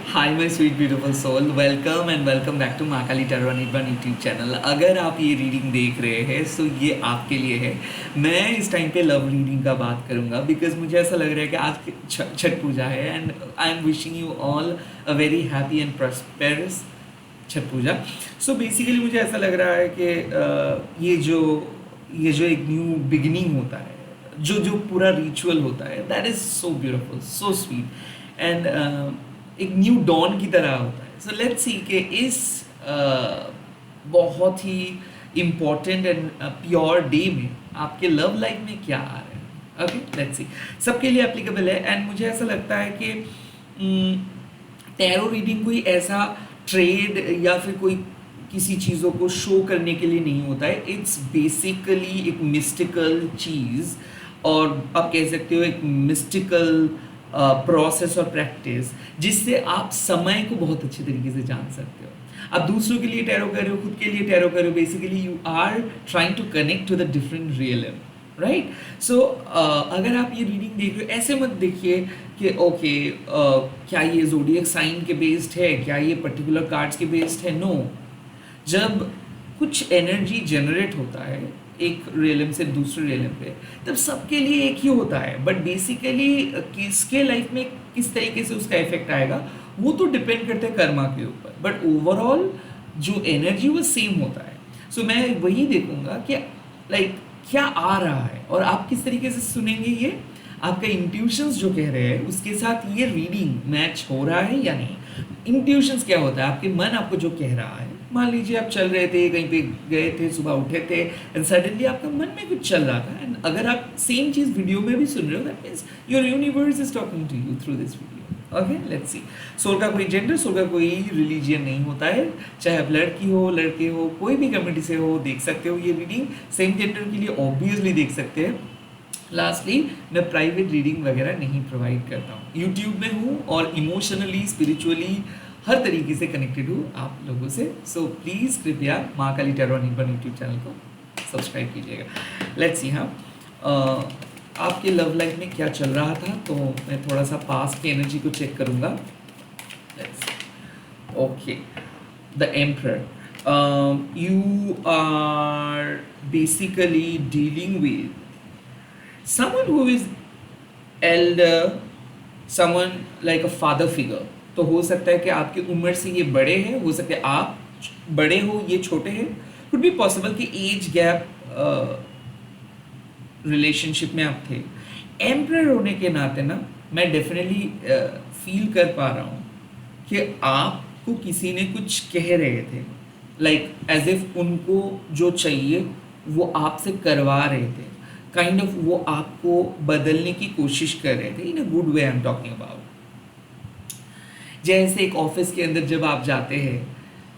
Hi my sweet beautiful soul, welcome and welcome back to Mahakali tarot Anirban YouTube channel. अगर आप ये reading देख रहे हैं तो ये आपके लिए है। मैं इस टाइम पे लव रीडिंग का बात करूंगा बिकॉज मुझे ऐसा लग रहा है कि आज छठ पूजा है and I am wishing you all a very happy and prosperous Chhath Puja. So basically मुझे ऐसा लग रहा है कि ये जो एक न्यू बिगिनिंग होता है, जो जो पूरा रिचुअल होता है, that is so beautiful, so sweet and एक न्यू डॉन की तरह होता है। सो लेट्स सी कि इस बहुत ही इम्पॉर्टेंट एंड प्योर डे में आपके लव लाइफ में क्या आ रहा है। ओके, लेट्स सी। सबके लिए एप्लीकेबल है एंड मुझे ऐसा लगता है कि टैरो रीडिंग कोई ऐसा ट्रेड या फिर कोई किसी चीज़ों को शो करने के लिए नहीं होता है। इट्स बेसिकली एक मिस्टिकल चीज़, और आप कह सकते हो एक मिस्टिकल प्रोसेस और प्रैक्टिस, जिससे आप समय को बहुत अच्छे तरीके से जान सकते हो। आप दूसरों के लिए टैरो कर रहे हो, खुद के लिए टैरो कर रहे हो। Basically you are trying to connect to the different realm, right. So अगर आप ये रीडिंग देख रहे हो, ऐसे मत देखिए कि ओके क्या ये ज़ोडिएक साइन के बेस्ड है, क्या ये पर्टिकुलर कार्ड्स के बेस्ड है। नो, जब कुछ एनर्जी जनरेट होता है एक रियलम से दूसरे रियलम पे, तब सबके लिए एक ही होता है, बट बेसिकली किसके लाइफ में किस तरीके से उसका इफेक्ट आएगा वो तो डिपेंड करता है कर्मा के ऊपर, बट ओवरऑल जो एनर्जी वो सेम होता है। सो मैं वही देखूंगा कि लाइक क्या आ रहा है और आप किस तरीके से सुनेंगे। ये आपका इंट्यूशंस जो कह रहे हैं उसके साथ ये रीडिंग मैच हो रहा है या नहीं। इंट्यूशंस क्या होता है? आपके मन आपको जो कह रहा है। मान लीजिए आप चल रहे थे, कहीं पे गए थे, सुबह उठे थे एंड सडनली आपका मन में कुछ चल रहा था, एंड अगर आप सेम चीज़ वीडियो में भी सुन रहे हो, that means your universe is talking to you through this video. Okay, let's see. Soul का कोई जेंडर, सोल का कोई रिलीजियन नहीं होता है। चाहे आप लड़की हो, लड़के हो, कोई भी कम्युनिटी से हो, देख सकते हो ये रीडिंग। सेम जेंडर के लिए ऑब्वियसली देख सकते हैं। लास्टली, मैं प्राइवेट रीडिंग वगैरह नहीं प्रोवाइड करता हूँ। यूट्यूब में हूँ और इमोशनली, स्पिरिचुअली हर तरीके से कनेक्टेड हूँ आप लोगों से। सो प्लीज़ कृपया Mahakali tarot Anirban YouTube channel को सब्सक्राइब कीजिएगा। Let's see. हाँ, आपके लव लाइफ में क्या चल रहा था, तो मैं थोड़ा सा पास्ट की एनर्जी को चेक करूँगा। Okay, the emperor. You are basically dealing with someone who is elder, someone like a father figure। तो हो सकता है कि आपकी उम्र से ये बड़े हैं, हो सकता है आप बड़े हो, ये छोटे हैं। कुड बी पॉसिबल कि एज गैप रिलेशनशिप में आप थे। एम्परर होने के नाते ना मैं डेफिनेटली फील कर पा रहा हूँ कि आपको किसी ने कुछ कह रहे थे, लाइक एज इफ उनको जो चाहिए वो आपसे करवा रहे थे। काइंड ऑफ वो आपको बदलने की कोशिश कर रहे थे, in a good way I am talking about. जैसे एक ऑफिस के अंदर जब आप जाते हैं,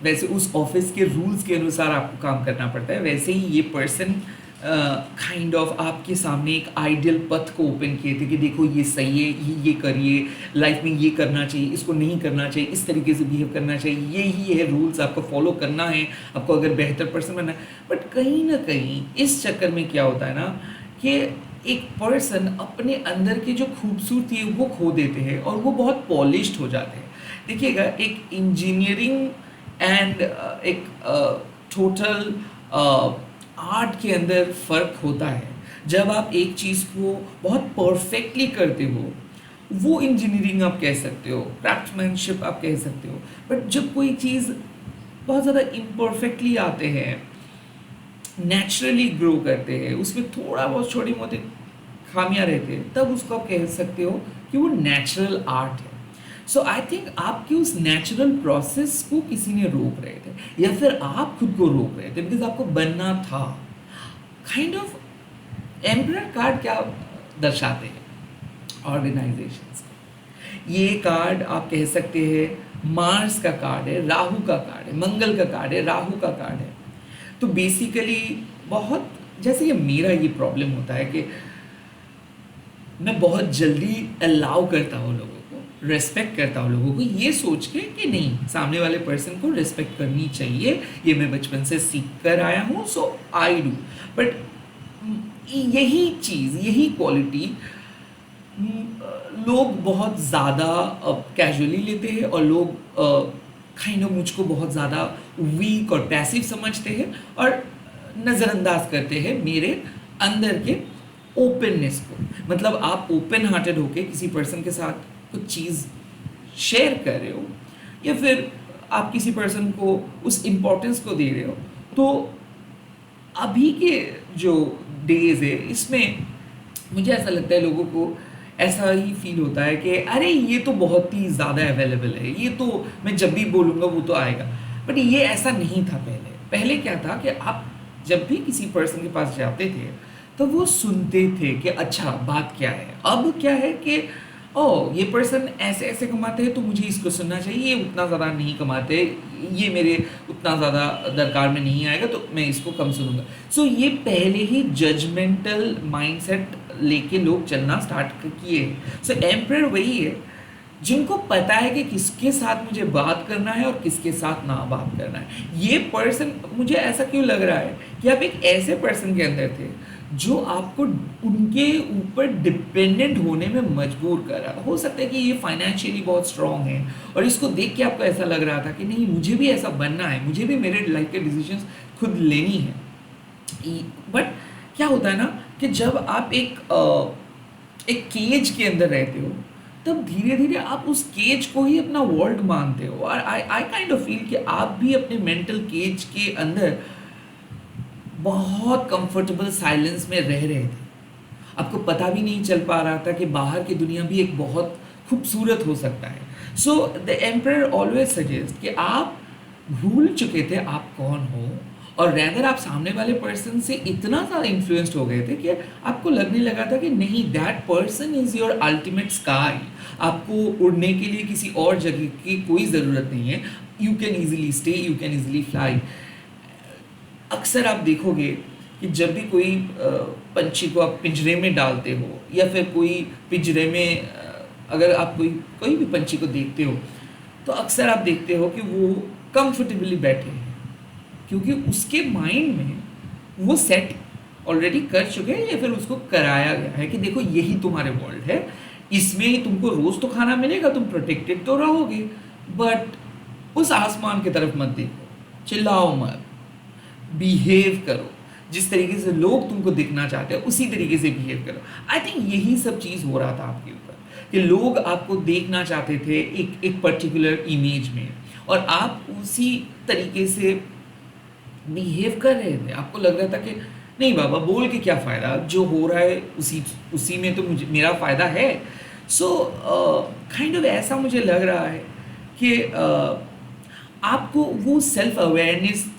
वैसे उस ऑफिस के रूल्स के अनुसार आपको काम करना पड़ता है। वैसे ही ये पर्सन काइंड ऑफ आपके सामने एक आइडियल पथ को ओपन किए थे कि देखो ये सही है, ये करिए, लाइफ में ये करना चाहिए, इसको नहीं करना चाहिए, इस तरीके से बिहेव करना चाहिए, ये ही है रूल्स, आपको फॉलो करना है आपको अगर बेहतर पर्सन बनना है। बट कहीं ना कहीं इस चक्कर में क्या होता है ना कि एक पर्सन अपने अंदर की जो खूबसूरती है वो खो देते हैं और वो बहुत पॉलिश्ड हो जाते हैं। देखिएगा, एक इंजीनियरिंग एंड एक टोटल आर्ट के अंदर फ़र्क होता है। जब आप एक चीज़ को बहुत परफेक्टली करते हो, वो इंजीनियरिंग आप कह सकते हो, क्राफ्टमैनशिप आप कह सकते हो। बट जब कोई चीज़ बहुत ज़्यादा इम्परफेक्टली आते हैं, नेचुरली ग्रो करते हैं, उसमें थोड़ा बहुत छोटी मोटी खामियां रहते हैं, तब उसको आप कह सकते हो कि वो नेचुरल आर्ट है। सो आई थिंक आपकी उस नेचुरल प्रोसेस को किसी ने रोक रहे थे या फिर आप खुद को रोक रहे थे, बिकॉज आपको बनना था। काइंड ऑफ एम्परर कार्ड क्या दर्शाते हैं? ऑर्गेनाइजेशंस। ये कार्ड आप कह सकते हैं मार्स का कार्ड है, राहु का कार्ड है, मंगल का कार्ड है, राहु का कार्ड है। तो बेसिकली बहुत जैसे ये मेरा ये प्रॉब्लम होता है कि मैं बहुत जल्दी अलाउ करता हूँ लोगों को, रेस्पेक्ट करता हूँ लोगों को, ये सोच के कि नहीं, सामने वाले पर्सन को रेस्पेक्ट करनी चाहिए, ये मैं बचपन से सीख कर आया हूँ, सो आई डू। बट यही चीज़, यही क्वालिटी लोग बहुत ज़्यादा कैजुअली लेते हैं और लोग काइंड ऑफ मुझको बहुत ज़्यादा वीक और पैसिव समझते हैं और नज़रअंदाज करते हैं मेरे अंदर के ओपननेस को। मतलब आप ओपन हार्टेड होके किसी पर्सन के साथ कुछ चीज़ शेयर कर रहे हो या फिर आप किसी पर्सन को उस इम्पोर्टेंस को दे रहे हो, तो अभी के जो डेज है इसमें मुझे ऐसा लगता है लोगों को ऐसा ही फील होता है कि अरे ये तो बहुत ही ज़्यादा अवेलेबल है, ये तो मैं जब भी बोलूँगा वो तो आएगा। बट ये ऐसा नहीं था पहले। पहले क्या था कि आप जब भी किसी पर्सन के पास जाते थे तो वो सुनते थे कि अच्छा बात क्या है। अब क्या है कि ओह ये पर्सन ऐसे ऐसे कमाते हैं तो मुझे इसको सुनना चाहिए, ये उतना ज़्यादा नहीं कमाते, ये मेरे उतना ज़्यादा दरकार में नहीं आएगा तो मैं इसको कम सुनूंगा। सो ये पहले ही जजमेंटल माइंडसेट लेके लोग चलना स्टार्ट किए। सो एम्परर वही है जिनको पता है कि किसके साथ मुझे बात करना है और किसके साथ ना बात करना है। ये पर्सन, मुझे ऐसा क्यों लग रहा है कि आप एक ऐसे पर्सन के अंदर थे जो आपको उनके ऊपर डिपेंडेंट होने में मजबूर कर रहा। हो सकता है कि ये फाइनेंशियली बहुत स्ट्रांग है और इसको देख के आपको ऐसा लग रहा था कि नहीं मुझे भी ऐसा बनना है, मुझे भी मेरे लाइफ के डिसीजंस खुद लेनी है। बट क्या होता है ना कि जब आप एक केज के अंदर रहते हो तब धीरे धीरे आप उस केज को ही अपना वर्ल्ड मानते हो। और आई काइंड ऑफ फील कि आप भी अपने मेंटल केज के अंदर बहुत कंफर्टेबल साइलेंस में रह रहे थे। आपको पता भी नहीं चल पा रहा था कि बाहर की दुनिया भी एक बहुत खूबसूरत हो सकता है। So the emperor always suggest कि आप भूल चुके थे आप कौन हो और रैदर आप सामने वाले पर्सन से इतना ज़्यादा इन्फ्लुएंस्ड हो गए थे कि आपको लगने लगा था कि नहीं that person is your ultimate sky. आपको उड़ने के लिए किसी और जगह की कोई ज़रूरत नहीं है। You can easily stay, you can easily fly. अक्सर आप देखोगे कि जब भी कोई पंछी को आप पिंजरे में डालते हो या फिर कोई पिंजरे में अगर आप कोई भी पंछी को देखते हो तो अक्सर आप देखते हो कि वो कंफर्टेबली बैठे हैं क्योंकि उसके माइंड में वो सेट ऑलरेडी कर चुके हैं या फिर उसको कराया गया है कि देखो यही तुम्हारे वर्ल्ड है, इसमें ही तुमको रोज़ तो खाना मिलेगा, तुम प्रोटेक्टेड तो रहोगे, बट उस आसमान की तरफ मत देखो, चिल्लाओ मत, बिहेव करो जिस तरीके से लोग तुमको दिखना चाहते हैं उसी तरीके से बिहेव करो। आई थिंक यही सब चीज़ हो रहा था आपके ऊपर कि लोग आपको देखना चाहते थे एक पर्टिकुलर इमेज में और आप उसी तरीके से बिहेव कर रहे थे। आपको लग रहा था कि नहीं बाबा बोल के क्या फ़ायदा, जो हो रहा है उसी में तो मुझे मेरा फ़ायदा है। सो काइंड ऑफ ऐसा मुझे लग रहा है कि आपको वो सेल्फ अवेयरनेस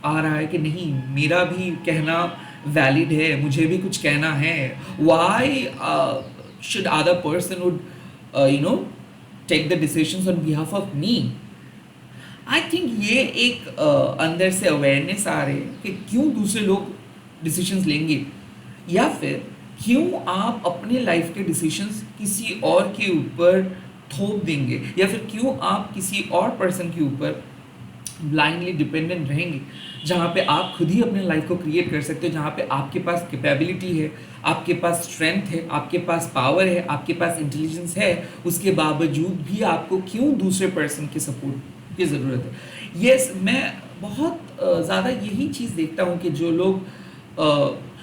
आ रहा है कि नहीं मेरा भी कहना वैलिड है, मुझे भी कुछ कहना है। Why should other person would take the decisions on behalf of me. I think ये एक अंदर से अवेयरनेस आ रही है कि क्यों दूसरे लोग डिसीजंस लेंगे या फिर क्यों आप अपने लाइफ के डिसीजंस किसी और के ऊपर थोप देंगे या फिर क्यों आप किसी और पर्सन के ऊपर ब्लाइंडली डिपेंडेंट रहेंगे, जहाँ पे आप खुद ही अपने लाइफ को क्रिएट कर सकते हो, जहाँ पे आपके पास कैपेबिलिटी है, आपके पास स्ट्रेंथ है, आपके पास पावर है, आपके पास इंटेलिजेंस है, उसके बावजूद भी आपको क्यों दूसरे पर्सन के सपोर्ट की ज़रूरत है। यस, मैं बहुत ज़्यादा यही चीज़ देखता हूँ कि जो लोग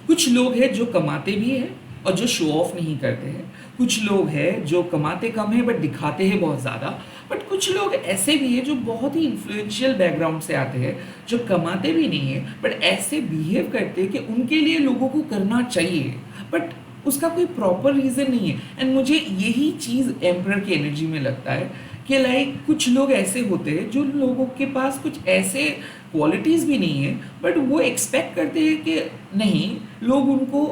कुछ लोग हैं जो कमाते भी हैं और जो शो ऑफ नहीं करते हैं, कुछ लोग हैं जो कमाते कम है बट दिखाते हैं बहुत ज़्यादा, बट कुछ लोग ऐसे भी हैं जो बहुत ही इन्फ्लुएंशियल बैकग्राउंड से आते हैं, जो कमाते भी नहीं है बट ऐसे बिहेव करते हैं कि उनके लिए लोगों को करना चाहिए बट उसका कोई प्रॉपर रीज़न नहीं है। एंड मुझे यही चीज़ एम्परर की एनर्जी में लगता है कि लाइक कुछ लोग ऐसे होते हैं जो लोगों के पास कुछ ऐसे क्वालिटीज़ भी नहीं है बट वो एक्सपेक्ट करते हैं कि नहीं लोग उनको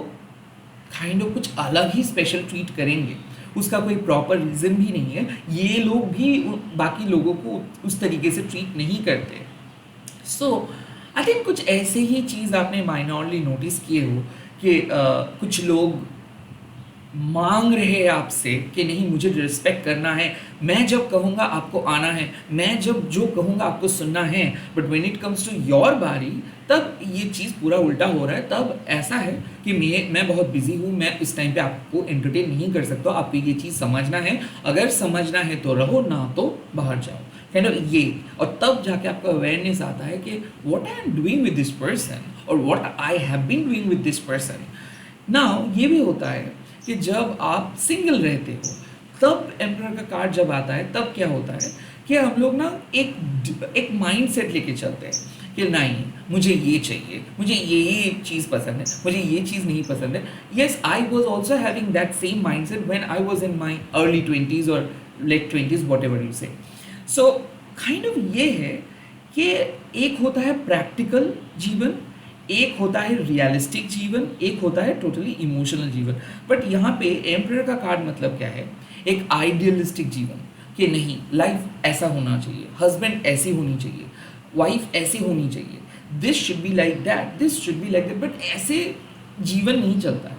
काइंड ऑफ कुछ अलग ही स्पेशल ट्रीट करेंगे, उसका कोई प्रॉपर रीज़न भी नहीं है। ये लोग भी बाकी लोगों को उस तरीके से ट्रीट नहीं करते। सो आई थिंक कुछ ऐसे ही चीज़ आपने माइनॉरली नोटिस किए हो कि कुछ लोग मांग रहे हैं आपसे कि नहीं मुझे रिस्पेक्ट करना है, मैं जब कहूँगा आपको आना है, मैं जब जो कहूँगा आपको सुनना है, but when it comes to your बारी तब ये चीज़ पूरा उल्टा हो रहा है। तब ऐसा है कि मैं बहुत बिजी हूँ, मैं इस टाइम पे आपको एंटरटेन नहीं कर सकता, आपको ये चीज़ समझना है, अगर समझना है तो रहो, ना तो बाहर जाओ, काइंड ऑफ ये। और तब जाके आपका अवेयरनेस आता है कि what I am doing with this person और what I have been doing with this person. Now ये भी होता है कि जब आप सिंगल रहते हो तब एम्परर का कार्ड जब आता है तब क्या होता है कि हम लोग ना एक माइंड सेट लेके चलते हैं कि नहीं मुझे ये चाहिए, मुझे ये चीज़ पसंद है, मुझे ये चीज़ नहीं पसंद है। Yes, I was also having that same mind set when I was in my early 20s और late 20s, what ever you से। सो काइंड ऑफ ये है कि एक होता है प्रैक्टिकल जीवन, एक होता है रियलिस्टिक जीवन, एक होता है टोटली इमोशनल जीवन। बट यहाँ पे एम्परर का कार्ड मतलब क्या है, एक आइडियलिस्टिक जीवन कि नहीं लाइफ ऐसा होना चाहिए, हस्बैंड ऐसी होनी चाहिए, वाइफ ऐसी होनी चाहिए, this should be like that, this should be like that. But ऐसे जीवन नहीं चलता है।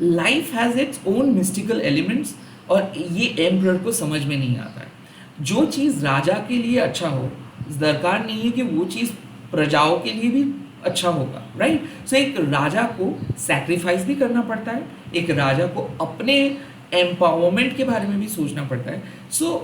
Life has its own mystical elements और ये एम्परर को समझ में नहीं आता है। जो चीज़ राजा के लिए अच्छा हो, दरकार नहीं है कि वो चीज़ प्रजाओं के लिए भी अच्छा होगा, राइट। सो एक राजा को सैक्रिफाइस भी करना पड़ता है, एक राजा को अपने एम्पावरमेंट के बारे में भी सोचना पड़ता है। So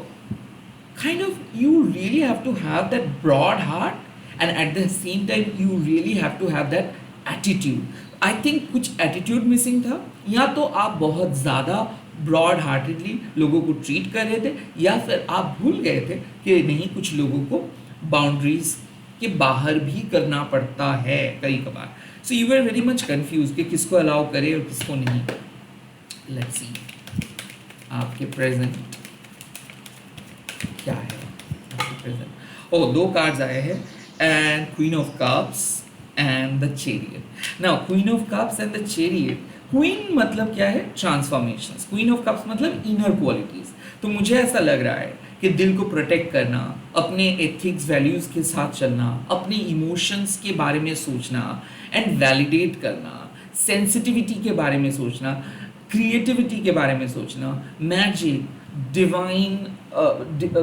kind of you really have to have that broad heart and at the same time you really have to have that attitude. I think कुछ एटीट्यूड मिसिंग था, या तो आप बहुत ज़्यादा ब्रॉड हार्टेडली लोगों को ट्रीट कर रहे थे, या फिर आप भूल गए थे कि नहीं कुछ लोगों को बाउंड्रीज के बाहर भी करना पड़ता है कई कबार। So you are very much confuse कि किसको अलाउ करे और किसको नहीं। लेट्स सी आपके प्रेजेंट क्या है। आपके प्रेजेंट दो कार्ड्स आए हैं, and queen of cups and the chariot. Now queen of cups and the chariot, queen मतलब क्या है, ट्रांसफॉर्मेशंस। क्वीन ऑफ कप्स मतलब इनर क्वालिटीज। तो मुझे ऐसा लग रहा है कि दिल को प्रोटेक्ट करना, अपने एथिक्स वैल्यूज़ के साथ चलना, अपने इमोशंस के बारे में सोचना एंड वैलिडेट करना, सेंसिटिविटी के बारे में सोचना, क्रिएटिविटी के बारे में सोचना, magic, divine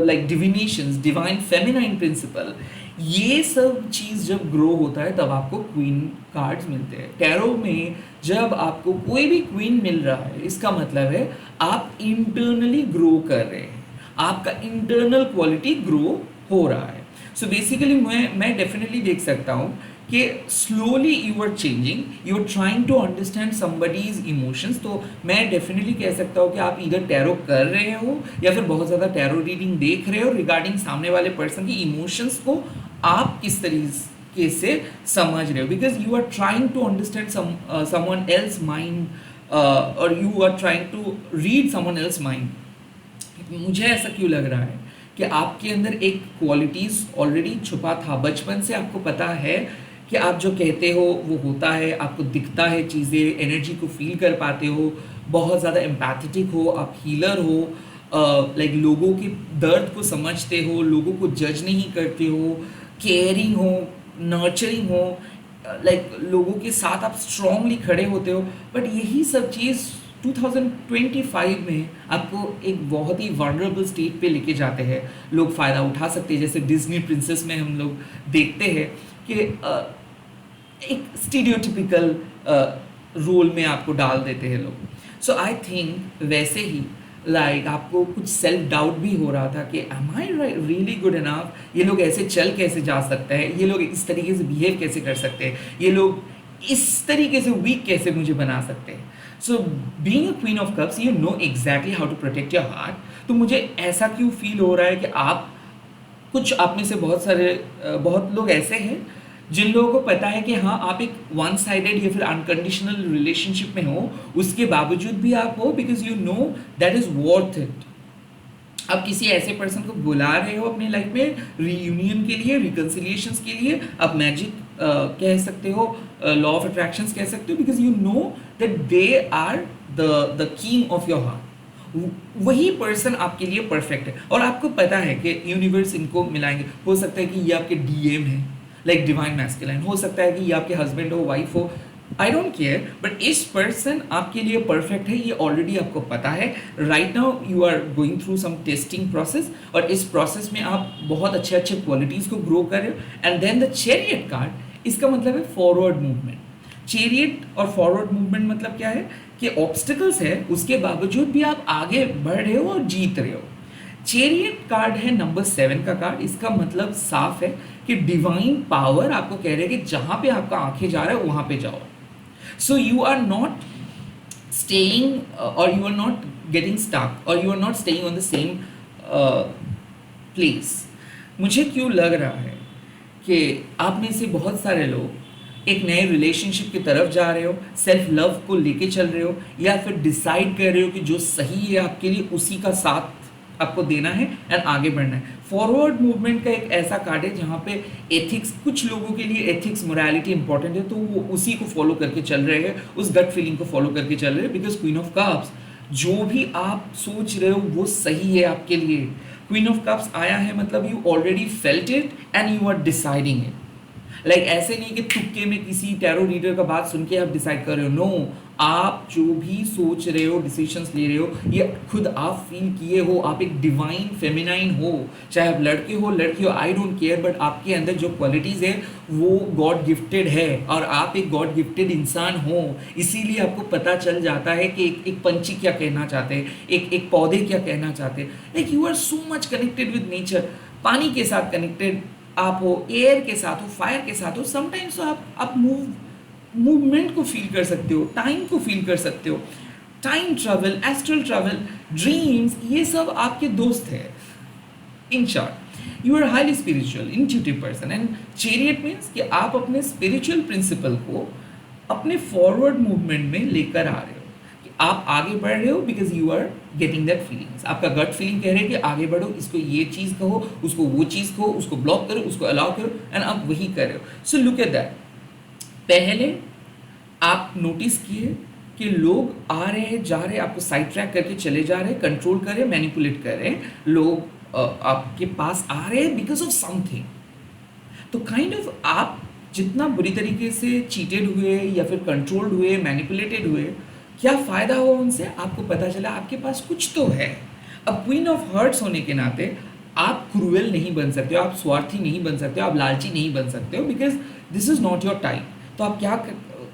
like divinations, divine feminine principle, ये सब चीज़ जब ग्रो होता है तब आपको क्वीन कार्ड्स मिलते हैं। टैरो में जब आपको कोई भी क्वीन मिल रहा है इसका मतलब है आप इंटरनली ग्रो कर रहे हैं, आपका इंटरनल क्वालिटी ग्रो हो रहा है। सो बेसिकली मैं डेफिनेटली देख सकता हूँ कि slowly you are changing, you are trying to understand somebody's emotions. तो मैं डेफिनेटली कह सकता हूँ कि आप इधर टैरो कर रहे हो या फिर बहुत ज़्यादा टैरो रीडिंग देख रहे हो रिगार्डिंग सामने वाले पर्सन की इमोशंस को आप किस तरीके से समझ रहे हो, because you are trying to understand someone else mind और you are trying to read someone else mind. मुझे ऐसा क्यों लग रहा है कि आपके अंदर एक क्वालिटीज़ ऑलरेडी छुपा था, बचपन से आपको पता है कि आप जो कहते हो वो होता है, आपको दिखता है चीज़ें, एनर्जी को फील कर पाते हो, बहुत ज़्यादा एम्पैथेटिक हो, आप हीलर हो, लाइक लोगों के दर्द को समझते हो, लोगों को जज नहीं करते हो, केयरिंग हो, नर्चरिंग हो, लाइक लोगों के साथ आप स्ट्रांगली खड़े होते हो। बट यही सब चीज़ 2025 में आपको एक बहुत ही वनरेबल स्टेट पे लेके जाते हैं, लोग फ़ायदा उठा सकते हैं। जैसे डिज्नी प्रिंसेस में हम लोग देखते हैं कि एक स्टीरियोटिपिकल रोल में आपको डाल देते हैं लोग। सो आई थिंक वैसे ही लाइक आपको कुछ सेल्फ डाउट भी हो रहा था कि am I really good enough, ये लोग ऐसे चल कैसे जा सकते हैं, ये लोग इस तरीके से बिहेव कैसे कर सकते हैं, ये लोग इस तरीके से वीक कैसे मुझे बना सकते हैं। So being a queen of cups you know exactly how to protect your heart. तो मुझे ऐसा क्यों फील हो रहा है कि आप में से बहुत लोग ऐसे हैं जिन लोगों को पता है कि हाँ आप एक वन साइडेड या फिर अनकंडीशनल रिलेशनशिप में हो, उसके बावजूद भी आप हो because you know that is worth it. आप किसी ऐसे पर्सन को बुला रहे हो अपनी लाइफ में रीयूनियन के लिए, रिकन्सिलिएशंस के लिए, आप मैजिक कह सकते हो, लॉ ऑफ अट्रैक्शंस कह सकते हो, because you know that they are the king of your heart. वही पर्सन आपके लिए परफेक्ट है और आपको पता है कि यूनिवर्स इनको मिलाएंगे। हो सकता है कि ये आपके डीएम है, लाइक डिवाइन मैस्कुलाइन, हो सकता है कि ये आपके हस्बैंड हो, वाइफ हो, आई डोंट केयर, बट इस पर्सन आपके लिए परफेक्ट है, ये ऑलरेडी आपको पता है। Right now you are going through some testing process, और इस प्रोसेस में आप बहुत अच्छे अच्छे क्वालिटीज़ को ग्रो कर रहे हो। And then the chariot card, इसका मतलब है फॉरवर्ड मूवमेंट। चैरियट और फॉरवर्ड मूवमेंट मतलब क्या है कि ऑब्स्टिकल्स है, उसके बावजूद भी आप आगे बढ़ रहे हो और जीत रहे हो। चैरियट कार्ड है नंबर 7 का कार्ड। इसका मतलब साफ है कि डिवाइन पावर आपको कह रहे हैं कि जहां पे आपका आंखें जा रहा है वहां पे जाओ। So you are not staying or you are not getting stuck or you are not staying on the same uh, place. मुझे क्यों लग रहा है कि आप में से बहुत सारे लोग एक नए रिलेशनशिप की तरफ जा रहे हो, सेल्फ लव को लेके चल रहे हो, या फिर डिसाइड कर रहे हो कि जो सही है आपके लिए उसी का साथ आपको देना है एंड आगे बढ़ना है। फॉरवर्ड मूवमेंट का एक ऐसा कार्ड है जहाँ पे एथिक्स, कुछ लोगों के लिए एथिक्स मोरालिटी इंपॉर्टेंट है, तो वो उसी को फॉलो करके चल रहे हैं, उस गट फीलिंग को फॉलो करके चल रहे हैं। बिकॉज क्वीन ऑफ कप्स, जो भी आप सोच रहे हो वो सही है आपके लिए। क्वीन ऑफ कप्स आया है मतलब you already felt it and you are deciding it. Like ऐसे नहीं कि तुक्के में किसी टैरो रीडर का बात सुन के आप डिसाइड कर रहे हो। नो, आप जो भी सोच रहे हो, डिसीजंस ले रहे हो, ये खुद आप फील किए हो। आप एक डिवाइन फेमिनाइन हो, चाहे आप लड़के हो लड़की हो, आई डोंट केयर, बट आपके अंदर जो क्वालिटीज़ है वो गॉड गिफ्टेड है, और आप एक गॉड गिफ्टेड इंसान हो। इसीलिए आपको पता चल जाता है कि एक पंछी क्या कहना चाहते हैं, एक पौधे क्या कहना चाहते हैं। Like you are so much connected with nature. पानी के साथ कनेक्टेड आप हो, एयर के साथ हो, फायर के साथ हो। समटाइम्स तो आप मूवमेंट को फील कर सकते हो, टाइम को फील कर सकते हो। Time travel, astral travel, dreams, ये सब आपके दोस्त हैं। In short, you are highly spiritual, intuitive person. And chariot means कि आप अपने स्पिरिचुअल प्रिंसिपल को अपने फॉरवर्ड मूवमेंट में लेकर आ रहे हो, कि आप आगे बढ़ रहे हो because you are getting that feelings. आपका गट फीलिंग कह रहे हैं कि आगे बढ़ो, इसको ये चीज़ कहो, उसको वो चीज़ कहो, उसको ब्लॉक करो, उसको अलाउ करो, एंड आप वही कर रहे हो। So look at that. पहले आप नोटिस किए कि लोग आ रहे हैं, जा रहे हैं, आपको साइड ट्रैक करके चले जा रहे हैं, कंट्रोल कर रहे हैं, मैनिपुलेट कर रहे हैं। लोग आपके पास आ रहे हैं बिकॉज ऑफ समथिंग। तो काइंड ऑफ आप जितना बुरी तरीके से चीटेड हुए या फिर कंट्रोल्ड हुए, मैनिपुलेटेड हुए, क्या फ़ायदा हुआ उनसे? आपको पता चला आपके पास कुछ तो है। अब क्वीन ऑफ हर्ट्स होने के नाते आप क्रूएल नहीं बन सकते हो, आप स्वार्थी नहीं बन सकते हो, आप लालची नहीं बन सकते हो, because this is not your time. तो आप क्या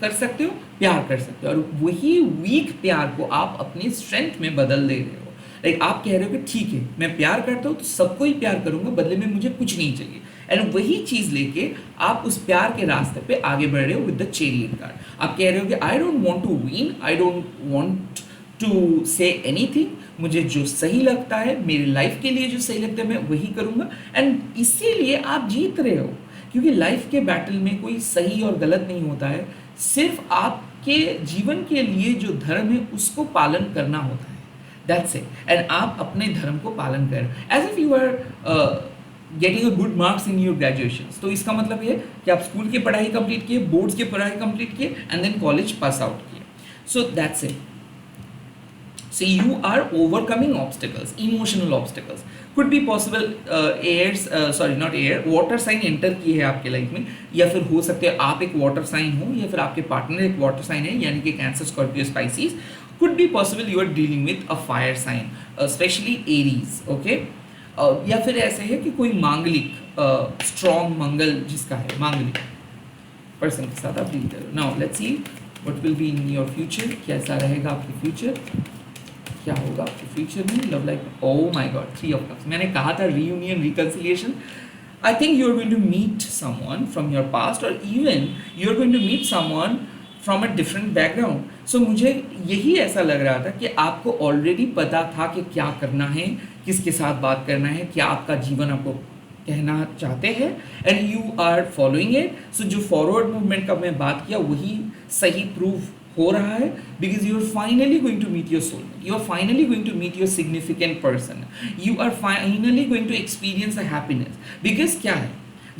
कर सकते हो? प्यार कर सकते हो, और वही वीक प्यार को आप अपनी स्ट्रेंथ में बदल दे रहे हो। लाइक आप कह रहे हो कि ठीक है, मैं प्यार करता हूँ तो सबको ही प्यार करूँगा, बदले में मुझे कुछ नहीं चाहिए। एंड वही चीज़ लेके आप उस प्यार के रास्ते पे आगे बढ़ रहे हो विद द चैरियट कार्ड। आप कह रहे हो कि I don't want to win, I don't want to say anything, मुझे जो सही लगता है, मेरी लाइफ के लिए जो सही लगता है, मैं वही करूँगा। एंड इसीलिए आप जीत रहे हो, क्योंकि लाइफ के बैटल में कोई सही और गलत नहीं होता है, सिर्फ आपके जीवन के लिए जो धर्म है उसको पालन करना होता है। That's it. एंड आप अपने धर्म को पालन कर, as if you are getting a good marks in your graduation. तो इसका मतलब ये कि आप स्कूल की पढ़ाई कंप्लीट किए, बोर्ड्स की पढ़ाई कंप्लीट किए, and then college pass out किए। So that's it. So you are overcoming obstacles, emotional obstacles. Could be possible water sign enter की है आपके लाइफ में, या फिर हो सकते हैं आप एक वाटर साइन हो, या फिर आपके पार्टनर एक वाटर साइन है, यानी कि Cancer, Scorpio, Pisces. Could be possible you are dealing with a fire sign, especially Aries, okay? या फिर ऐसे है कि कोई मांगलिक, स्ट्रॉन्ग मंगल जिसका है, मांगलिक पर्सन के साथ आप डील करो। Now let's see what will be in your future. कैसा रहेगा आपके फ्यूचर, क्या होगा आपके फ्यूचर में? Love life, oh my god, 3 of cups. मैंने कहा था reunion, reconciliation. I think you are going to meet someone from your past, और even you are going to meet someone from a different background. So मुझे यही ऐसा लग रहा था कि आपको ऑलरेडी पता था कि क्या करना है, किसके साथ बात करना है, क्या आपका जीवन आपको कहना चाहते हैं, and you are following it. So जो फॉरवर्ड मूवमेंट का मैं बात किया वही सही प्रूव हो रहा है, because you are finally going to meet your soulmate, you are finally going to meet your significant person, you are finally going to experience a happiness. Because क्या है,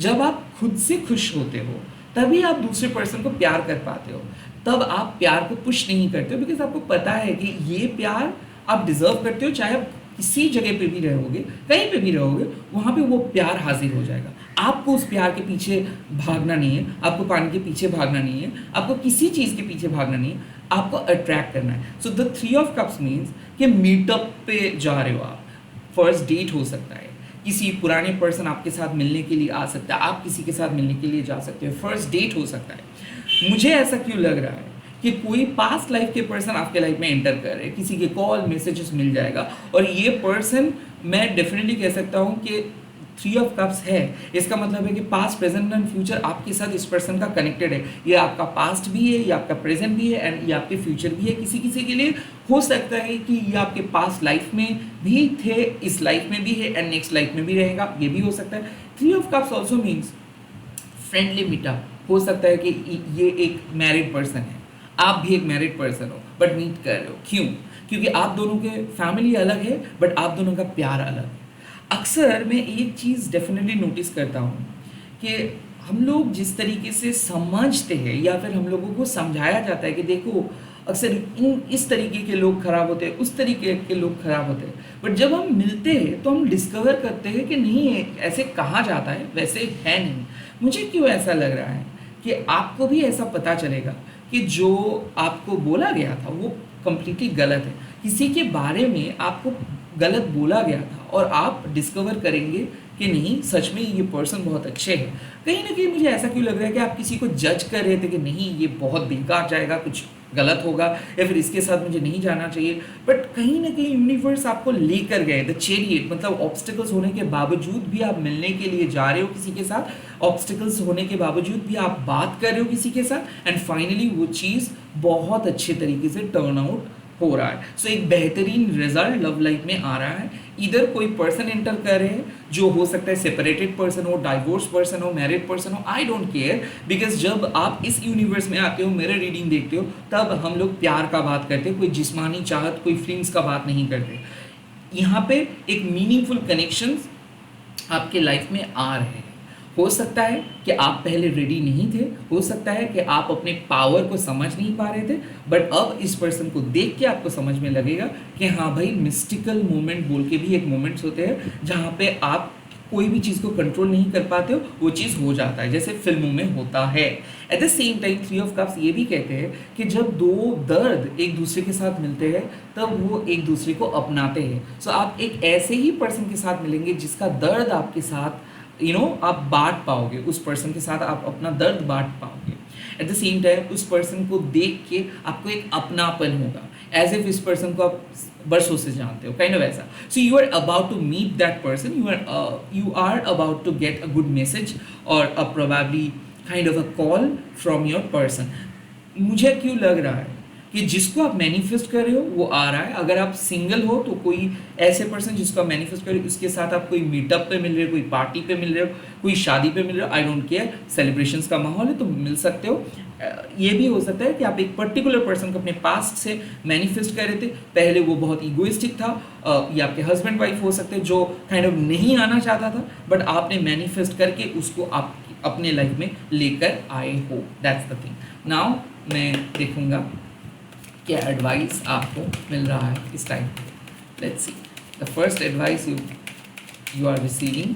जब आप खुद से खुश होते हो तभी आप दूसरे पर्सन को प्यार कर पाते हो, तब आप प्यार को पुश नहीं करते हो, बिकॉज आपको पता है कि ये प्यार आप डिजर्व करते हो, चाहे आप किसी जगह पे भी रहोगे, कहीं पे भी रहोगे, वहाँ पे वो प्यार हाजिर हो जाएगा। आपको उस प्यार के पीछे भागना नहीं है, आपको पानी के पीछे भागना नहीं है, आपको किसी चीज़ के पीछे भागना नहीं है, आपको अट्रैक्ट करना है। So the three of cups means कि मीटअप पे जा रहे हो आप, फर्स्ट डेट हो सकता है, किसी पुराने पर्सन आपके साथ मिलने के लिए आ सकता है, आप किसी के साथ मिलने के लिए जा सकते हो, फर्स्ट डेट हो सकता है। मुझे ऐसा क्यों लग रहा है कि कोई पास्ट लाइफ के पर्सन आपके लाइफ में एंटर कर रहे हैं, किसी के कॉल मैसेजेस मिल जाएगा, और ये पर्सन मैं डेफिनेटली कह सकता हूँ कि थ्री ऑफ कप्स है। इसका मतलब है कि पास्ट प्रेजेंट एंड फ्यूचर आपके साथ इस पर्सन का कनेक्टेड है। ये आपका पास्ट भी है, ये आपका प्रेजेंट भी है, एंड ये आपके फ्यूचर भी है। किसी किसी के लिए हो सकता है कि ये आपके पास्ट लाइफ में भी थे, इस लाइफ में भी है, एंड नेक्स्ट लाइफ में भी रहेगा, ये भी हो सकता है। Three of cups also means friendly meetup. हो सकता है कि ये एक मैरिड पर्सन है, आप भी एक मैरिड पर्सन हो, बट मीट कर रहे हो। क्यों? क्योंकि आप दोनों के फैमिली अलग है, बट आप दोनों का प्यार अलग है। अक्सर मैं एक चीज़ डेफिनेटली नोटिस करता हूँ कि हम लोग जिस तरीके से समझते हैं, या फिर हम लोगों को समझाया जाता है कि देखो अक्सर इस तरीके के लोग खराब होते हैं, उस तरीके के लोग खराब होते हैं, बट जब हम मिलते हैं तो हम डिस्कवर करते हैं कि नहीं, ऐसे कहा जाता है, वैसे है नहीं। मुझे क्यों ऐसा लग रहा है कि आपको भी ऐसा पता चलेगा कि जो आपको बोला गया था वो कम्प्लीटली गलत है। किसी के बारे में आपको गलत बोला गया था और आप डिस्कवर करेंगे कि नहीं, सच में ये पर्सन बहुत अच्छे हैं। कहीं ना कहीं मुझे ऐसा क्यों लग रहा है कि आप किसी को जज कर रहे थे कि नहीं, ये बहुत बेकार जाएगा, कुछ गलत होगा, या फिर इसके साथ मुझे नहीं जाना चाहिए, बट कहीं ना कहीं यूनिवर्स आपको लेकर गए। द चैरियट मतलब ऑब्स्टिकल्स होने के बावजूद भी आप मिलने के लिए जा रहे हो किसी के साथ, ऑब्स्टिकल्स होने के बावजूद भी आप बात कर रहे हो किसी के साथ, एंड फाइनली वो चीज़ बहुत अच्छे तरीके से टर्न आउट हो रहा है। सो एक बेहतरीन रिजल्ट लव लाइफ में आ रहा है। इधर कोई पर्सन एंटर कर रहे हैं जो हो सकता है सेपरेटेड पर्सन हो, डाइवोर्स पर्सन हो, मैरिड पर्सन हो, आई डोंट केयर, बिकॉज जब आप इस यूनिवर्स में आते हो, मेरे रीडिंग देखते हो, तब हम लोग प्यार का बात करते हैं, कोई जिस्मानी चाहत, कोई फीलिंग्स का बात नहीं करते। यहाँ पे एक मीनिंगफुल कनेक्शंस आपके लाइफ में आ रहे हैं। हो सकता है कि आप पहले रेडी नहीं थे, हो सकता है कि आप अपने पावर को समझ नहीं पा रहे थे, बट अब इस पर्सन को देख के आपको समझ में लगेगा कि हाँ भाई, मिस्टिकल मोमेंट बोल के भी एक मोमेंट्स होते हैं जहाँ पे आप कोई भी चीज़ को कंट्रोल नहीं कर पाते हो, वो चीज़ हो जाता है, जैसे फिल्मों में होता है। Eight the same time three of cups ये भी कहते हैं कि जब दो दर्द एक दूसरे के साथ मिलते हैं तब वो एक दूसरे को अपनाते हैं। सो आप एक ऐसे ही पर्सन के साथ मिलेंगे जिसका दर्द आपके साथ आप बांट पाओगे, उस पर्सन के साथ आप अपना दर्द बांट पाओगे। एट द सेम टाइम उस पर्सन को देख के आपको एक अपनापन होगा, एज इफ इस पर्सन को आप बरसों से जानते हो, काइंड ऑफ ऐसा। So you are about to meet that person, you are about to get a good message or a probably kind of a call from your person। मुझे क्यों लग रहा है कि जिसको आप मैनिफेस्ट कर रहे हो वो आ रहा है। अगर आप सिंगल हो तो कोई ऐसे पर्सन जिसको आप मैनिफेस्ट कर रहे हो, उसके साथ आप कोई मीटअप पे मिल रहे हो, कोई पार्टी पे मिल रहे हो, कोई शादी पे मिल रहे हो, आई डोंट केयर, सेलिब्रेशंस का माहौल है तो मिल सकते हो। ये भी हो सकता है कि आप एक पर्टिकुलर पर्सन को अपने पास्ट से मैनिफेस्ट कर रहे थे, पहले वो बहुत ईगोइस्टिक था, ये आपके हस्बैंड वाइफ हो सकते हैं जो काइंड ऑफ नहीं आना चाहता था, बट आपने मैनिफेस्ट करके उसको आप अपने लाइफ में लेकर आए हो। That's the thing. नाउ मैं देखूंगा क्या एडवाइस आपको मिल रहा है इस time. Let's see the first advice you are receiving,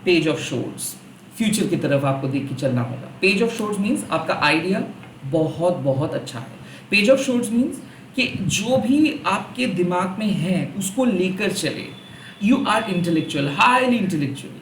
page of swords. Future की तरफ आपको देख के चलना होगा। पेज ऑफ शोर्ट्स मीन्स आपका आइडिया बहुत बहुत अच्छा है। पेज ऑफ शोर्ट्स मीन्स कि जो भी आपके दिमाग में है उसको लेकर चले। You are intellectual, highly intellectual.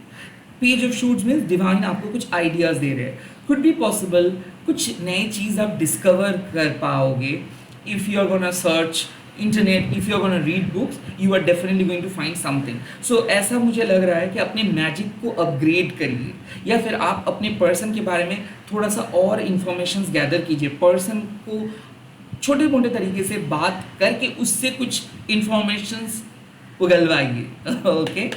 Page of swords means divine आपको कुछ आइडियाज दे रहे हैं, कुड बी पॉसिबल कुछ नई चीज़ आप डिस्कवर कर पाओगे। If you are gonna search internet, if you are gonna read books, you are definitely going to find something. So ऐसा मुझे लग रहा है कि अपने मैजिक को अपग्रेड करिए, या फिर आप अपने पर्सन के बारे में थोड़ा सा और इन्फॉर्मेशंस गैदर कीजिए। पर्सन को छोटे मोटे तरीके से बात करके उससे कुछ इन्फॉर्मेशंस उगलवाइए। ओके,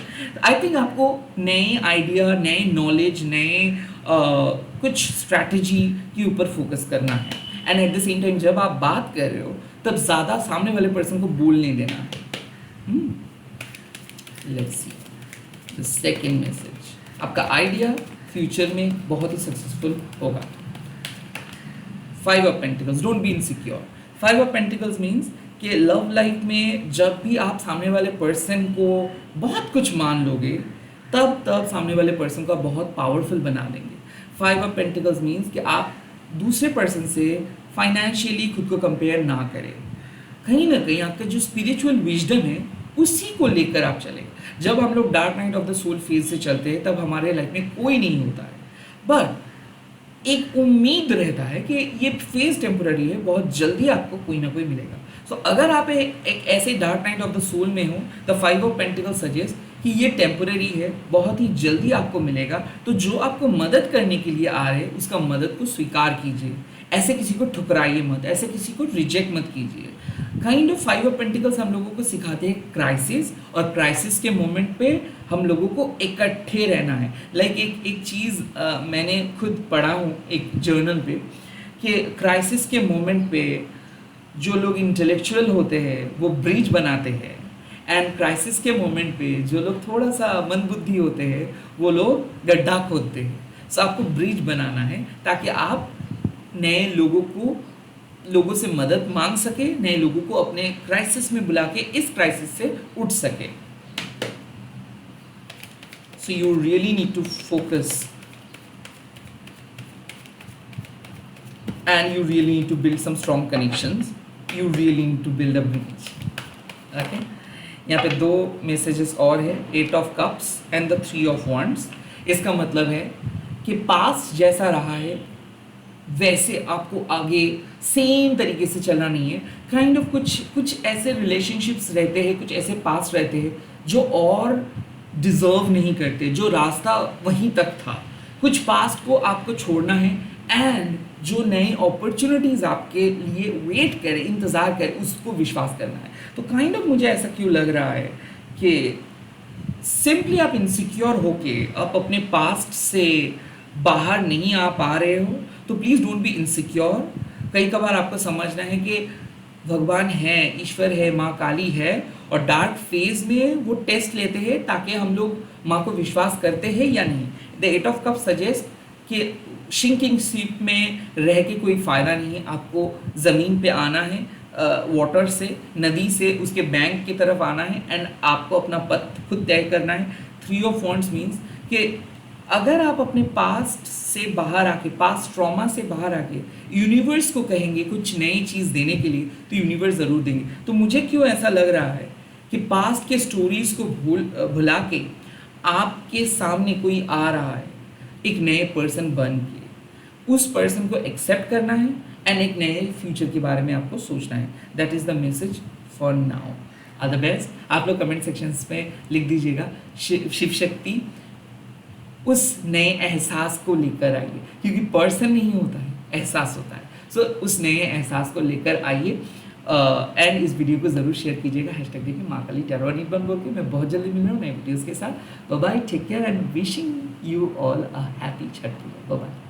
आई थिंक आपको नए आइडिया, नए नॉलेज, नए कुछ स्ट्रैटेजी के ऊपर फोकस करना है। And at the same time जब आप बात कर रहे हो तब ज़्यादा सामने वाले पर्सन को बोलने देना है। Let's see the second message. आपका आइडिया फ्यूचर में बहुत ही सक्सेसफुल होगा। 5 of pentacles, don't be insecure. 5 of pentacles means कि लव लाइफ में जब भी आप सामने वाले पर्सन को बहुत कुछ मान लोगे, तब तब सामने वाले पर्सन को आप बहुत पावरफुल बना देंगे। 5 ऑफ पेंटिकल्स मीन्स कि आप दूसरे पर्सन से फाइनेंशियली खुद को कंपेयर ना करें। कहीं ना कहीं आपका जो स्पिरिचुअल विजडम है उसी को लेकर आप चलें। जब हम लोग dark night of the soul phase से चलते हैं तब हमारे लाइफ में कोई नहीं होता है, बट एक उम्मीद रहता है कि ये फेज टेम्पररी है, बहुत जल्दी आपको कोई ना कोई मिलेगा। सो अगर आप एक ऐसे dark night of the soul में हो, द 5 ऑफ पेंटिकल सजेस्ट कि ये टेम्पररी है, बहुत ही जल्दी आपको मिलेगा। तो जो आपको मदद करने के लिए आ रहे हैं उसका मदद को स्वीकार कीजिए, ऐसे किसी को ठुकराइए मत, ऐसे किसी को रिजेक्ट मत कीजिए। काइंड ऑफ 5 ऑफ पेंटिकल्स हम लोगों को सिखाते हैं क्राइसिस, और क्राइसिस के मोमेंट पे हम लोगों को इकट्ठे रहना है। लाइक एक चीज़ मैंने खुद पढ़ा हूँ एक जर्नल पे कि क्राइसिस के मोमेंट पे जो लोग इंटेलेक्चुअल होते हैं वो ब्रिज बनाते हैं, एंड क्राइसिस के मोमेंट पे जो लोग थोड़ा सा मंदबुद्धि होते हैं वो लोग गड्ढा खोदते हैं। सो आपको ब्रिज बनाना है ताकि आप नए लोगों से मदद मांग सके, नए लोगों को अपने क्राइसिस में बुला के इस क्राइसिस से उठ सके। So you really need to focus and you really need to build some strong connections, you really need to build a bridge. Okay, यहाँ पे 2 मैसेजेस और है, 8 of cups and the 3 of wands। इसका मतलब है कि पास्ट जैसा रहा है वैसे आपको आगे सेम तरीके से चलना नहीं है। काइंड ऑफ कुछ ऐसे रिलेशनशिप्स रहते हैं, कुछ ऐसे पास्ट रहते हैं जो और डिजर्व नहीं करते, जो रास्ता वहीं तक था। कुछ पास्ट को आपको छोड़ना है, एंड जो नई अपॉर्चुनिटीज़ आपके लिए वेट करें, इंतज़ार करें, उसको विश्वास करना है। तो काइंड ऑफ मुझे ऐसा क्यों लग रहा है कि सिंपली आप इनसिक्योर होके आप अपने पास्ट से बाहर नहीं आ पा रहे हो तो प्लीज़ डोंट बी इनसिक्योर। कई कबार आपको समझना है कि भगवान है, ईश्वर है, माँ काली है, और डार्क फेज में वो टेस्ट लेते हैं ताकि हम लोग माँ को विश्वास करते हैं या नहीं। द 8 ऑफ कप सजेस्ट कि शिंकिंग शिप में रह के कोई फ़ायदा नहीं है, आपको ज़मीन पे आना है, वाटर से, नदी से उसके बैंक की तरफ आना है, एंड आपको अपना पथ खुद तय करना है। 3 ऑफ वॉन्ड्स मीन्स कि अगर आप अपने पास्ट से बाहर आके, पास्ट ट्रॉमा से बाहर आके यूनिवर्स को कहेंगे कुछ नई चीज़ देने के लिए, तो यूनिवर्स ज़रूर देंगे। तो मुझे क्यों ऐसा लग रहा है कि पास्ट के स्टोरीज़ को भुला के आपके सामने कोई आ रहा है एक नए पर्सन बन के, उस पर्सन को एक्सेप्ट करना है एंड एक नए फ्यूचर के बारे में आपको सोचना है। That is the message for now. All the best. आप लोग कमेंट सेक्शंस में लिख दीजिएगा शिव शक्ति उस नए एहसास को लेकर आइए, क्योंकि पर्सन नहीं होता है, एहसास होता है। सो उस नए एहसास को लेकर आइए, एंड इस वीडियो को ज़रूर शेयर कीजिएगा। हैशटैग देखिए माँ काली टैरो और नीट बन बोल के। मैं बहुत जल्दी मिल रहा हूँ नए वीडियोज़ के साथ। Bye bye, take care and wishing you all a happy Chhath Puja. Bye bye.